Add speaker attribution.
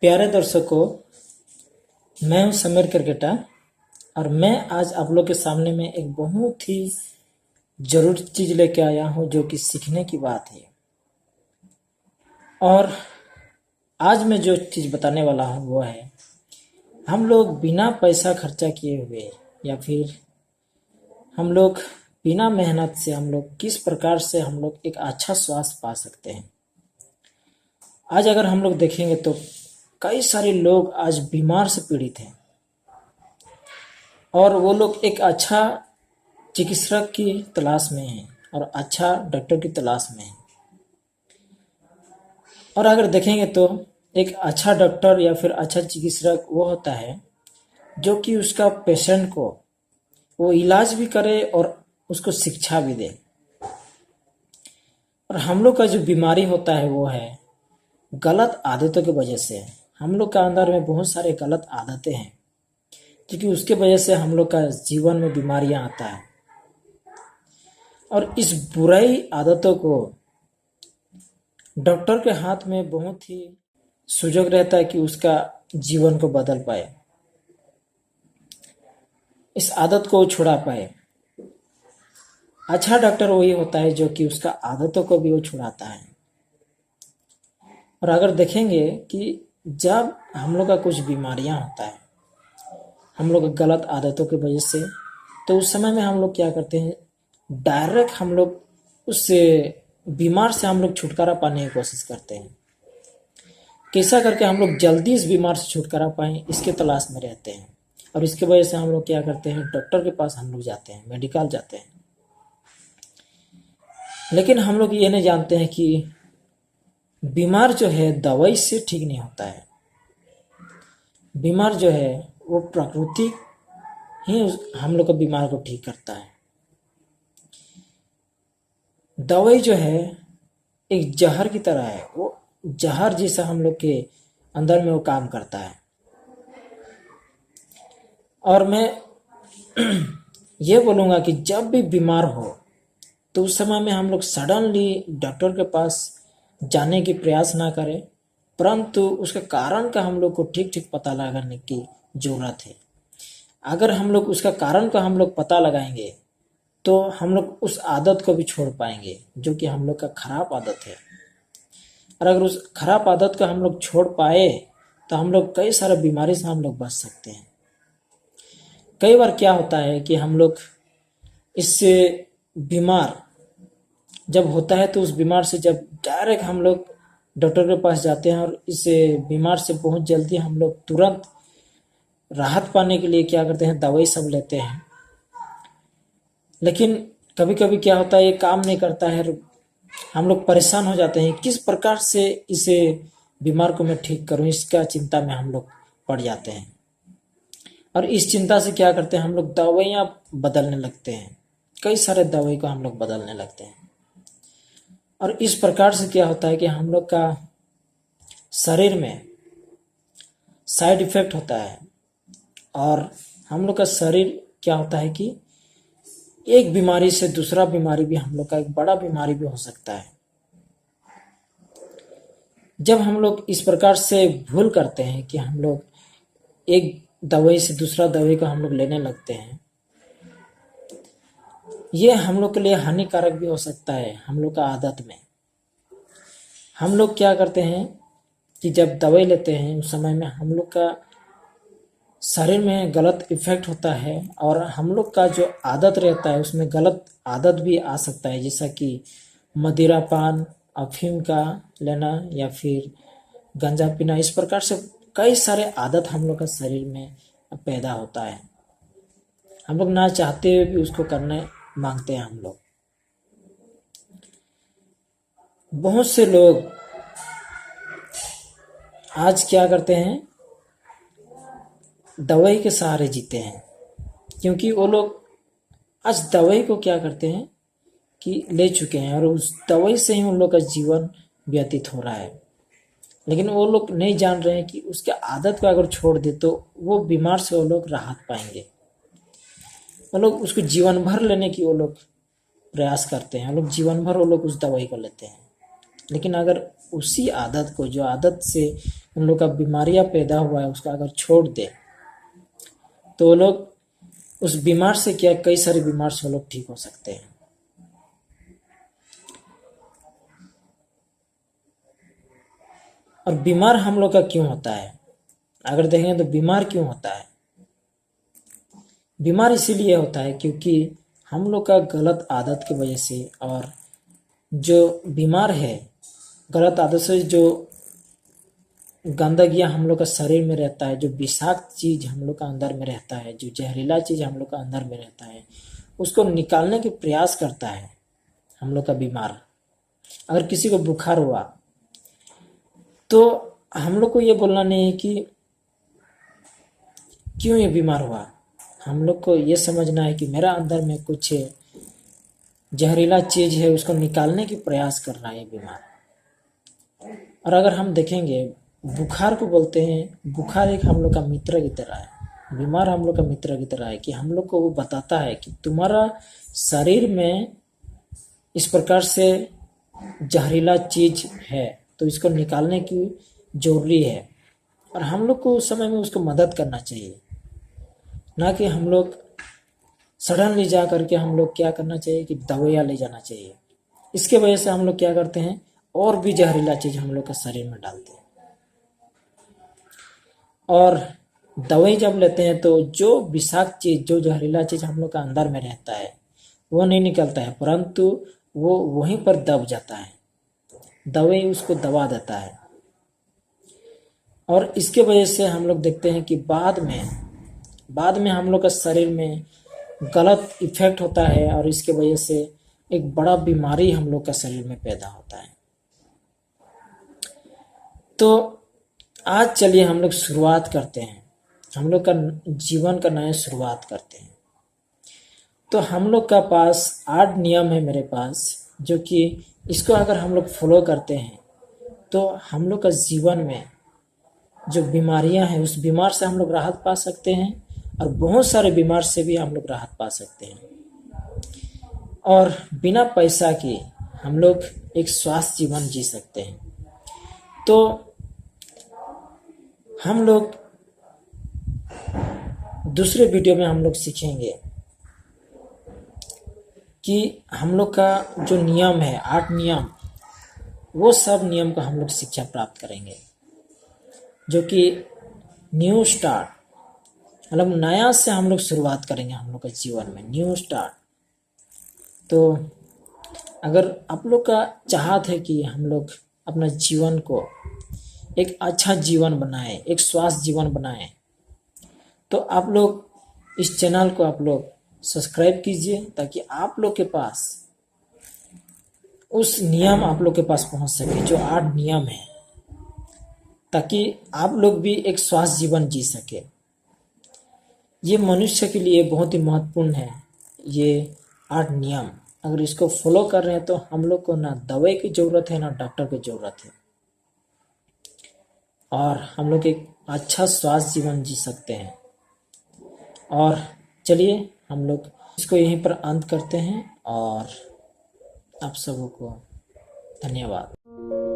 Speaker 1: प्यारे दर्शकों, मैं हूं समीर क्रिकेटर और मैं आज आप लोग के सामने में एक बहुत ही जरूरी चीज लेके आया हूं जो कि सीखने की बात है। और आज मैं जो चीज बताने वाला हूं वो है, हम लोग बिना पैसा खर्चा किए हुए या फिर हम लोग बिना मेहनत से हम लोग किस प्रकार से हम लोग एक अच्छा स्वास्थ्य पा सकते हैं। आज अगर हम लोग देखेंगे तो कई सारे लोग आज बीमार से पीड़ित हैं और वो लोग एक अच्छा चिकित्सक की तलाश में हैं और अच्छा डॉक्टर की तलाश में हैं। और अगर देखेंगे तो एक अच्छा डॉक्टर या फिर अच्छा चिकित्सक वो होता है जो कि उसका पेशेंट को वो इलाज भी करे और उसको शिक्षा भी दे। और हम लोग का जो बीमारी होता है वो है गलत आदतों की वजह से। हम लोग का अंदर में बहुत सारे गलत आदतें हैं क्योंकि उसके वजह से हम लोग का जीवन में बीमारियां आता है। और इस बुराई आदतों को डॉक्टर के हाथ में बहुत ही सुजग रहता है कि उसका जीवन को बदल पाए, इस आदत को छुड़ा पाए। अच्छा डॉक्टर वही होता है जो कि उसका आदतों को भी वो छुड़ाता है। और अगर देखेंगे कि जब हम लोग का कुछ बीमारियां होता है हम लोग गलत आदतों की वजह से, तो उस समय में हम लोग क्या करते हैं, डायरेक्ट हम लोग उस बीमार से हम लोग छुटकारा पाने की कोशिश करते हैं। कैसा करके हम लोग जल्दी इस बीमार से छुटकारा पाएं इसके तलाश में रहते हैं। और इसके वजह से हम लोग क्या करते हैं, डॉक्टर के पास हम लोग जाते हैं, मेडिकल जाते हैं। लेकिन हम लोग ये नहीं जानते हैं कि बीमार जो है दवाई से ठीक नहीं होता है। बीमार जो है वो प्रकृति ही हम लोग को बीमार को ठीक करता है। दवाई जो है एक जहर की तरह है, वो जहर जैसा हम लोग के अंदर में वो काम करता है। और मैं ये बोलूँगा कि जब भी बीमार हो तो उस समय में हम लोग सडनली डॉक्टर के पास जाने की प्रयास ना करें, परंतु उसका कारण का हम लोग को ठीक ठीक पता लगाने की ज़रूरत है। अगर हम लोग उसका कारण का हम लोग पता लगाएंगे तो हम लोग उस आदत को भी छोड़ पाएंगे जो कि हम लोग का खराब आदत है। और अगर उस खराब आदत को हम लोग छोड़ पाए तो हम लोग कई सारे बीमारी से हम लोग बच सकते हैं। कई बार क्या होता है कि हम लोग इससे बीमार जब होता है तो उस बीमार से जब डायरेक्ट हम लोग डॉक्टर के पास जाते हैं और इस बीमार से बहुत जल्दी हम लोग तुरंत राहत पाने के लिए क्या करते हैं, दवाई सब लेते हैं। लेकिन कभी कभी क्या होता है, ये काम नहीं करता है, हम लोग परेशान हो जाते हैं किस प्रकार से इसे बीमार को मैं ठीक करूं, इसका चिंता में हम लोग पड़ जाते हैं। और इस चिंता से क्या करते हैं, हम लोग दवाइयाँ बदलने लगते हैं, कई सारे दवाई को हम लोग बदलने लगते हैं। और इस प्रकार से क्या होता है कि हम लोग का शरीर में साइड इफेक्ट होता है। और हम लोग का शरीर क्या होता है कि एक बीमारी से दूसरा बीमारी भी हम लोग का एक बड़ा बीमारी भी हो सकता है। जब हम लोग इस प्रकार से भूल करते हैं कि हम लोग एक दवाई से दूसरा दवाई को हम लोग लेने लगते हैं, ये हम लोग के लिए हानिकारक भी हो सकता है। हम लोग का आदत में हम लोग क्या करते हैं कि जब दवाई लेते हैं उस समय में हम लोग का शरीर में गलत इफेक्ट होता है और हम लोग का जो आदत रहता है उसमें गलत आदत भी आ सकता है, जैसा कि मदिरा पान, अफीम का लेना या फिर गांजा पीना। इस प्रकार से कई सारे आदत हम लोग का शरीर में पैदा होता है। हम लोग ना चाहते हुए भी उसको करने मांगते हैं। हम लोग बहुत से लोग आज क्या करते हैं, दवाई के सहारे जीते हैं, क्योंकि वो लोग आज दवाई को क्या करते हैं कि ले चुके हैं और उस दवाई से ही उन लोग का जीवन व्यतीत हो रहा है। लेकिन वो लोग नहीं जान रहे हैं कि उसके आदत को अगर छोड़ दे तो वो बीमार से वो लोग राहत पाएंगे। वो लोग उसको जीवन भर लेने की वो लोग प्रयास करते हैं, वो लोग जीवन भर वो लोग उस दवाई को लेते हैं। लेकिन अगर उसी आदत को, जो आदत से उन लोग का बीमारियां पैदा हुआ है उसका अगर छोड़ दे तो वो लोग उस बीमार से क्या कई सारे बीमार से वो लोग ठीक हो सकते हैं। और बीमार हम लोग का क्यों होता है, अगर देखें तो बीमार क्यों होता है? बीमार इसीलिए होता है क्योंकि हम लोग का गलत आदत की वजह से, और जो बीमार है गलत आदत से जो गंदगियाँ हम लोग का शरीर में रहता है, जो विषाक्त चीज हम लोग का अंदर में रहता है, जो जहरीला चीज हम लोग का अंदर में रहता है, उसको निकालने के प्रयास करता है हम लोग का बीमार। अगर किसी को बुखार हुआ तो हम लोग को ये बोलना नहीं है कि क्यों ये बीमार हुआ, हम लोग को ये समझना है कि मेरा अंदर में कुछ जहरीला चीज है, उसको निकालने की प्रयास कर रहा है ये बीमार। और अगर हम देखेंगे बुखार को बोलते हैं, बुखार एक हम लोग का मित्र की तरह है, बीमार हम लोग का मित्र की तरह है कि हम लोग को वो बताता है कि तुम्हारा शरीर में इस प्रकार से जहरीला चीज है तो इसको निकालने की जरूरी है। और हम लोग को उस समय में उसको मदद करना चाहिए, ना कि हम लोग सडनली जा करके हम लोग क्या करना चाहिए कि दवाइयाँ ले जाना चाहिए। इसके वजह से हम लोग क्या करते हैं और भी जहरीला चीज हम लोग के शरीर में डालते हैं। और दवाई जब लेते हैं तो जो विषाक्त चीज, जो जहरीला चीज हम लोग का अंदर में रहता है वो नहीं निकलता है, परंतु वो वहीं पर दब जाता है, दवाई उसको दबा देता है। और इसके वजह से हम लोग देखते हैं कि बाद में हम लोग का शरीर में गलत इफेक्ट होता है, और इसके वजह से एक बड़ा बीमारी हम लोग का शरीर में पैदा होता है। तो आज चलिए हम लोग शुरुआत करते हैं, हम लोग का जीवन का नया शुरुआत करते हैं। तो हम लोग का पास 8 नियम है मेरे पास, जो कि इसको अगर हम लोग फॉलो करते हैं तो हम लोग का जीवन में जो बीमारियां हैं उस बीमार से हम लोग राहत पा सकते हैं, और बहुत सारे बीमार से भी हम लोग राहत पा सकते हैं। और बिना पैसा के हम लोग एक स्वस्थ जीवन जी सकते हैं। तो हम लोग दूसरे वीडियो में हम लोग सीखेंगे कि हम लोग का जो नियम है 8 नियम, वो सब नियम का हम लोग शिक्षा प्राप्त करेंगे, जो कि न्यू स्टार्ट, मतलब नया से हम लोग शुरुआत करेंगे हम लोग के जीवन में, न्यू स्टार्ट। तो अगर आप लोग का चाहत है कि हम लोग अपना जीवन को एक अच्छा जीवन बनाएं, एक स्वास्थ्य जीवन बनाएं, तो आप लोग इस चैनल को आप लोग सब्सक्राइब कीजिए, ताकि आप लोग के पास उस नियम आप लोग के पास पहुंच सके जो 8 नियम है, ताकि आप लोग भी एक स्वास्थ्य जीवन जी सके। ये मनुष्य के लिए बहुत ही महत्वपूर्ण है, ये 8 नियम। अगर इसको फॉलो कर रहे हैं तो हम लोग को ना दवाई की ज़रूरत है ना डॉक्टर की ज़रूरत है, और हम लोग एक अच्छा स्वास्थ्य जीवन जी सकते हैं। और चलिए हम लोग इसको यहीं पर अंत करते हैं, और आप सबों को धन्यवाद।